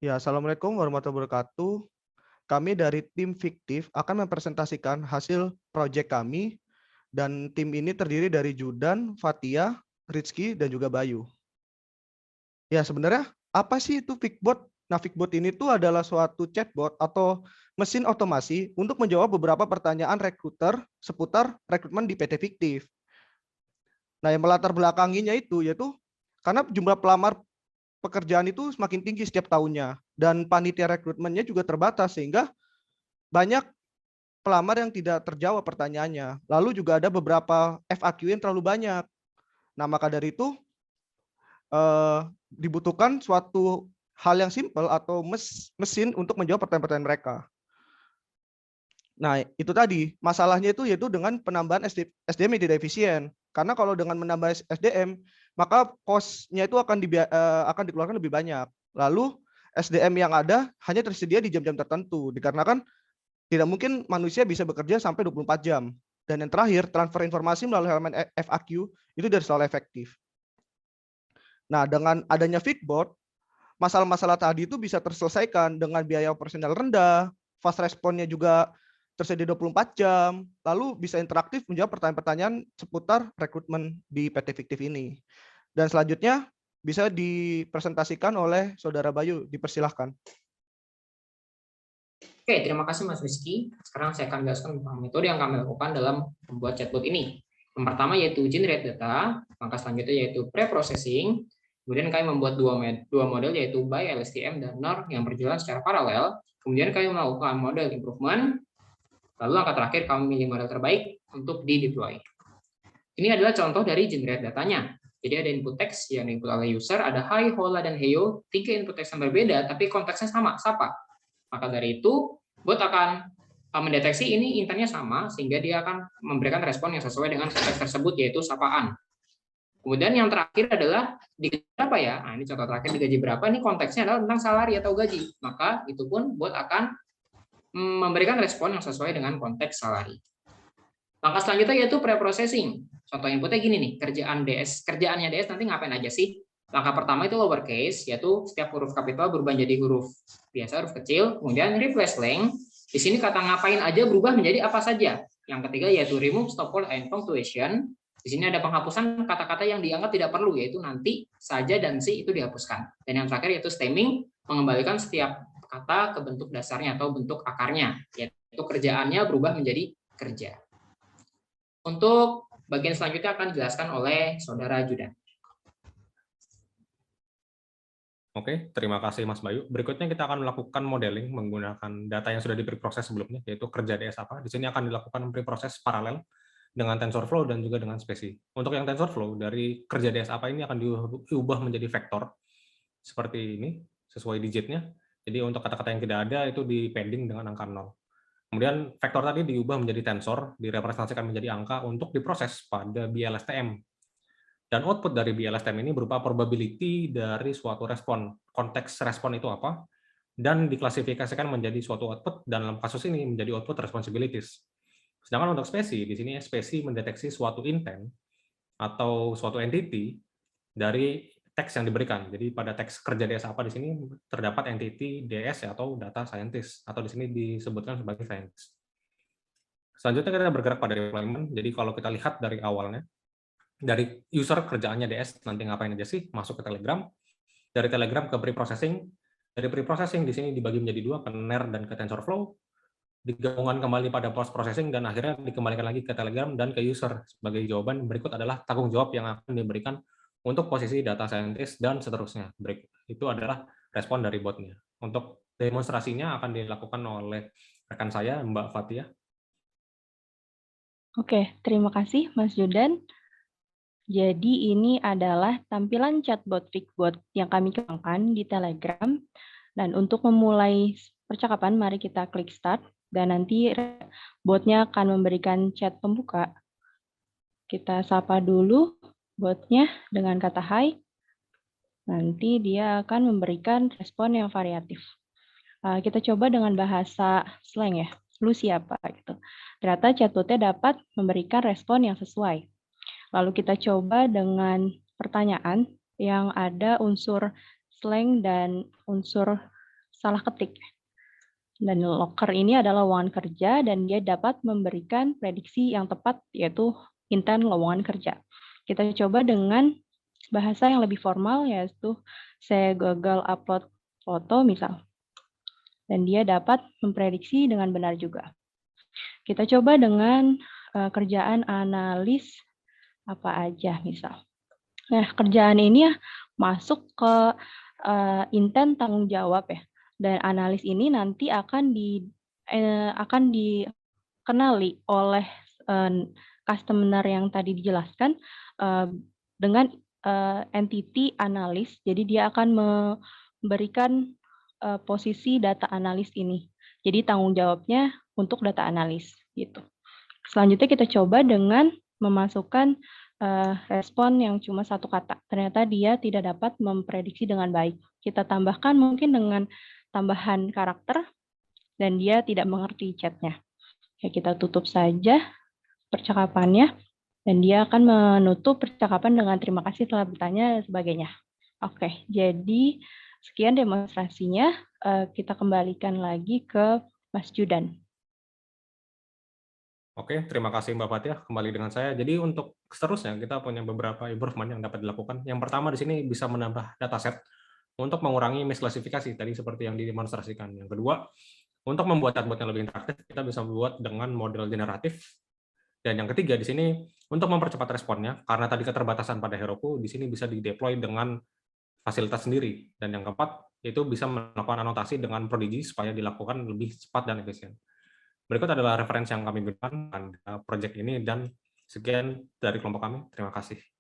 Ya, Assalamualaikum warahmatullahi wabarakatuh. Kami dari tim fiktif akan mempresentasikan hasil proyek kami dan tim ini terdiri dari Judan, Fatia, Rizky, dan juga Bayu. Ya, sebenarnya apa sih itu Fikbot? Nah, Fikbot ini tuh adalah suatu chatbot atau mesin otomasi untuk menjawab beberapa pertanyaan rekruter seputar rekrutmen di PT Fiktif. Nah, yang melatar belakanginya itu yaitu karena jumlah pelamar pekerjaan itu semakin tinggi setiap tahunnya dan panitia rekrutmennya juga terbatas sehingga banyak pelamar yang tidak terjawab pertanyaannya. Lalu juga ada beberapa FAQ yang terlalu banyak. Nah, maka dari itu eh, dibutuhkan suatu hal yang simpel atau mesin untuk menjawab pertanyaan-pertanyaan mereka. Nah, itu tadi masalahnya itu yaitu dengan penambahan SDM yang tidak efisien. Karena kalau dengan menambah SDM, maka cost-nya itu akan dikeluarkan lebih banyak. Lalu SDM yang ada hanya tersedia di jam-jam tertentu, dikarenakan tidak mungkin manusia bisa bekerja sampai 24 jam. Dan yang terakhir, transfer informasi melalui elemen FAQ itu tidak selalu efektif. Nah, dengan adanya Fitbot, masalah-masalah tadi itu bisa terselesaikan dengan biaya operasional rendah, fast responnya juga tersedia 24 jam, lalu bisa interaktif menjawab pertanyaan-pertanyaan seputar rekrutmen di PT Fiktif ini. Dan selanjutnya bisa dipresentasikan oleh Saudara Bayu, dipersilahkan. Oke, terima kasih Mas Rizky. Sekarang saya akan jelaskan tentang metode yang kami lakukan dalam membuat chatbot ini. Yang pertama yaitu generate data, langkah selanjutnya yaitu pre-processing, kemudian kami membuat dua model yaitu by LSTM dan NOR yang berjalan secara paralel, kemudian kami melakukan model improvement, lalu langkah terakhir kami memilih model terbaik untuk di-deploy. Ini adalah contoh dari generate datanya. Jadi ada input teks yang input oleh user, ada hi, hola, dan heyo, 3 input teks yang berbeda, tapi konteksnya sama, sapa. Maka dari itu, bot akan mendeteksi ini intentnya sama, sehingga dia akan memberikan respon yang sesuai dengan konteks tersebut, yaitu sapaan. Kemudian yang terakhir adalah digaji berapa ya? Nah, ini contoh terakhir digaji berapa, ini konteksnya adalah tentang salari atau gaji. Maka itu pun bot akan memberikan respon yang sesuai dengan konteks salari. Langkah selanjutnya yaitu pre-processing. Contoh inputnya gini nih, kerjaannya DS nanti ngapain aja sih? Langkah pertama itu lowercase, yaitu setiap huruf kapital berubah menjadi huruf biasa, huruf kecil. Kemudian replace length, di sini kata ngapain aja berubah menjadi apa saja. Yang ketiga yaitu remove, stop all, and punctuation. Di sini ada penghapusan kata-kata yang dianggap tidak perlu, yaitu nanti, saja, dan si itu dihapuskan. Dan yang terakhir yaitu stemming, mengembalikan setiap kata ke bentuk dasarnya atau bentuk akarnya, yaitu kerjaannya berubah menjadi kerja. Untuk bagian selanjutnya akan dijelaskan oleh Saudara Judan. Oke, terima kasih Mas Bayu. Berikutnya kita akan melakukan modeling menggunakan data yang sudah dipreproses sebelumnya, yaitu kerja DS apa. Di sini akan dilakukan preproses paralel dengan TensorFlow dan juga dengan spesi. Untuk yang TensorFlow, dari kerja DS apa ini akan diubah menjadi vektor, seperti ini, sesuai digitnya. Jadi untuk kata-kata yang tidak ada, itu di padding dengan angka 0. Kemudian vektor tadi diubah menjadi tensor, direpresentasikan menjadi angka untuk diproses pada BLSTM. Dan output dari BLSTM ini berupa probability dari suatu respon. Konteks respon itu apa? Dan diklasifikasikan menjadi suatu output, dan dalam kasus ini menjadi output responsibilities. Sedangkan untuk spesi, di sini spesi mendeteksi suatu intent atau suatu entity dari teks yang diberikan. Jadi pada teks kerja DS apa di sini terdapat entity DS atau data scientist, atau di sini disebutkan sebagai scientist. Selanjutnya kita bergerak pada deployment. Jadi kalau kita lihat dari awalnya, dari user kerjaannya DS nanti ngapain aja sih, masuk ke Telegram. Dari Telegram ke pre-processing. Dari pre-processing di sini dibagi menjadi dua, ke NER dan ke TensorFlow. Digabungkan kembali pada post-processing dan akhirnya dikembalikan lagi ke Telegram dan ke user. Sebagai jawaban berikut adalah tanggung jawab yang akan diberikan untuk posisi data scientist dan seterusnya. Itu adalah respon dari botnya. Untuk demonstrasinya akan dilakukan oleh rekan saya, Mbak Fatia. Oke, terima kasih Mas Judan. Jadi ini adalah tampilan chatbot Fikbot yang kami kembangkan di Telegram. Dan untuk memulai percakapan, mari kita klik start. Dan nanti botnya akan memberikan chat pembuka. Kita sapa dulu botnya dengan kata hai. Nanti dia akan memberikan respon yang variatif. Kita coba dengan bahasa slang ya. Lu siapa gitu. Ternyata chatbotnya dapat memberikan respon yang sesuai. Lalu kita coba dengan pertanyaan yang ada unsur slang dan unsur salah ketik. Dan locker ini adalah lowongan kerja dan dia dapat memberikan prediksi yang tepat, yaitu intent lowongan kerja. Kita coba dengan bahasa yang lebih formal, yaitu saya gagal upload foto misal. Dan dia dapat memprediksi dengan benar juga. Kita coba dengan kerjaan analis apa aja misal. Nah, kerjaan ini masuk ke intent tanggung jawab ya. Dan analis ini nanti akan dikenali oleh customer yang tadi dijelaskan dengan entity analis. Jadi dia akan memberikan posisi data analis ini. Jadi tanggung jawabnya untuk data analis gitu. Selanjutnya kita coba dengan memasukkan respon yang cuma satu kata. Ternyata dia tidak dapat memprediksi dengan baik. Kita tambahkan mungkin dengan tambahan karakter dan dia tidak mengerti chatnya. Ya, kita tutup saja percakapannya dan dia akan menutup percakapan dengan terima kasih telah bertanya dan sebagainya. Oke, jadi sekian demonstrasinya. Kita kembalikan lagi ke Mas Judan. Oke, terima kasih Mbak Fathia. Kembali dengan saya. Jadi untuk seterusnya kita punya beberapa improvement yang dapat dilakukan. Yang pertama di sini bisa menambah dataset untuk mengurangi misklasifikasi tadi seperti yang didemonstrasikan. Yang kedua, untuk membuat chatbot yang lebih interaktif, kita bisa membuat dengan model generatif. Dan yang ketiga di sini untuk mempercepat responnya, karena tadi keterbatasan pada Heroku, di sini bisa dideploy dengan fasilitas sendiri. Dan yang keempat, itu bisa melakukan anotasi dengan Prodigy supaya dilakukan lebih cepat dan efisien. Berikut adalah referensi yang kami berikan pada proyek ini dan sekian dari kelompok kami. Terima kasih.